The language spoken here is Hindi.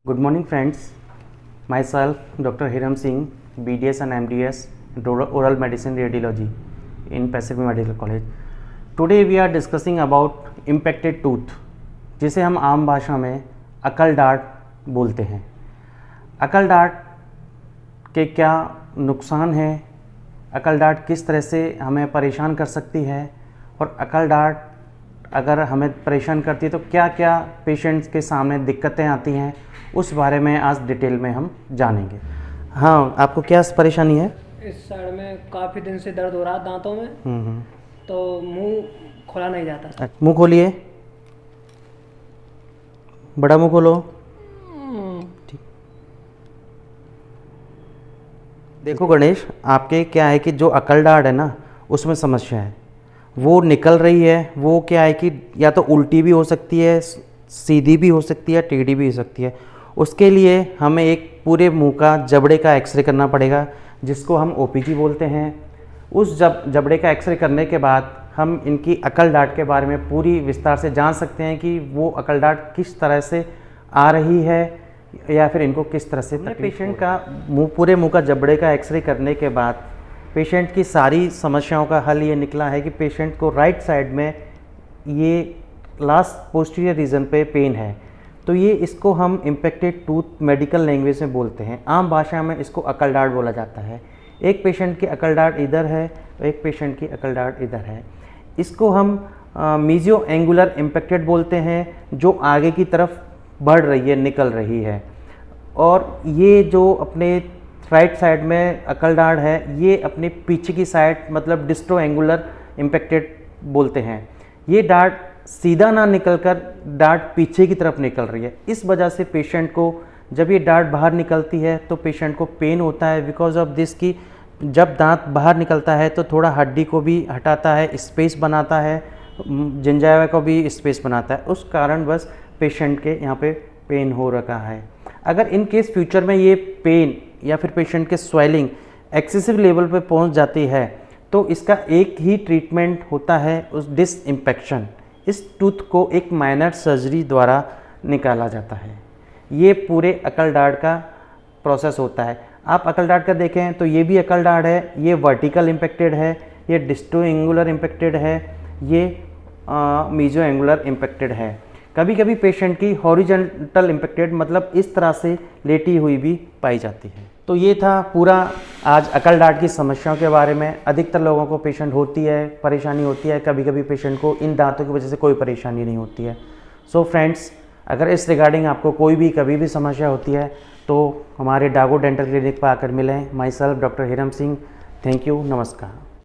Good morning friends, myself Dr. Hiram Singh, BDS and MDS Oral Medicine Radiology in Pacific Medical College. Today we are discussing about impacted tooth, जिसे हम आम भाषा में अकल डांट बोलते हैं। अकल डांट के क्या नुकसान हैं, अकल डांट किस तरह से हमें परेशान कर सकती है और अकल डांट अगर हमें परेशान करती है तो क्या क्या पेशेंट्स के सामने दिक्कतें आती हैं, उस बारे में आज डिटेल में हम जानेंगे। हाँ, आपको क्या परेशानी है? इस साइड में काफ़ी दिन से दर्द हो रहा है दांतों में। तो मुंह खोला नहीं जाता। मुंह खोलिए, बड़ा मुंह खोलो। ठीक। देखो गणेश, आपके क्या है कि जो अकल डांट है ना, उसमें समस्या है, वो निकल रही है। वो क्या है कि या तो उल्टी भी हो सकती है, सीधी भी हो सकती है, टेढ़ी भी हो सकती है। उसके लिए हमें एक पूरे मुंह का जबड़े का एक्सरे करना पड़ेगा, जिसको हम ओपीजी बोलते हैं। उस जबड़े का एक्सरे करने के बाद हम इनकी अकल डांट के बारे में पूरी विस्तार से जान सकते हैं कि वो अकल डांट किस तरह से आ रही है या फिर इनको किस तरह से पेशेंट का पूरे मुंह का जबड़े का एक्सरे करने के बाद पेशेंट की सारी समस्याओं का हल ये निकला है कि पेशेंट को राइट साइड में ये लास्ट पोस्टीरियर रीजन पे पेन है। तो ये इसको हम इम्पेक्टेड टूथ मेडिकल लैंग्वेज में बोलते हैं। आम भाषा में इसको अकल डांट बोला जाता है। एक पेशेंट की अकल डांट इधर है, एक पेशेंट की अकल डांट इधर है। इसको हम मीजियो एंगुलर इम्पेक्टेड बोलते हैं, जो आगे की तरफ बढ़ रही है, निकल रही है। और ये जो अपने राइट साइड में अकल डांट है, ये अपने पीछे की साइड मतलब डिस्ट्रो एंगुलर इम्पेक्टेड बोलते हैं। ये डांट सीधा ना निकलकर डांट पीछे की तरफ निकल रही है। इस वजह से पेशेंट को जब ये डांट बाहर निकलती है तो पेशेंट को पेन होता है, बिकॉज ऑफ दिस कि जब दांत बाहर निकलता है तो थोड़ा हड्डी को भी हटाता है, स्पेस बनाता है, जिंजाइवा को भी स्पेस बनाता है। उस कारण बस पेशेंट के यहाँ पे पेन हो रखा है। अगर इन केस फ्यूचर में ये पेन या फिर पेशेंट के स्वेलिंग एक्सेसिव लेवल पे पहुँच जाती है तो इसका एक ही ट्रीटमेंट होता है, उस डिसइंफेक्शन। इस टूथ को एक माइनर सर्जरी द्वारा निकाला जाता है। ये पूरे अकल डांट का प्रोसेस होता है। आप अकल डांट का देखें तो ये भी अकल डांट है, ये वर्टिकल इम्पेक्टेड है, ये डिस्टो एंगुलर इम्पेक्टेड है, ये मीजो एंगुलर इम्पेक्टेड है। कभी कभी पेशेंट की हॉरिजॉन्टल इम्पेक्टेड मतलब इस तरह से लेटी हुई भी पाई जाती है। तो ये था पूरा आज अकल डांट की समस्याओं के बारे में। अधिकतर लोगों को पेशेंट होती है, परेशानी होती है। कभी कभी पेशेंट को इन दांतों की वजह से कोई परेशानी नहीं होती है। सो फ्रेंड्स, अगर इस रिगार्डिंग आपको कोई भी कभी भी समस्या होती है तो हमारे डागो डेंटल क्लिनिक पर आकर मिलें। My self doctor Hiram Singh. Thank you, नमस्कार।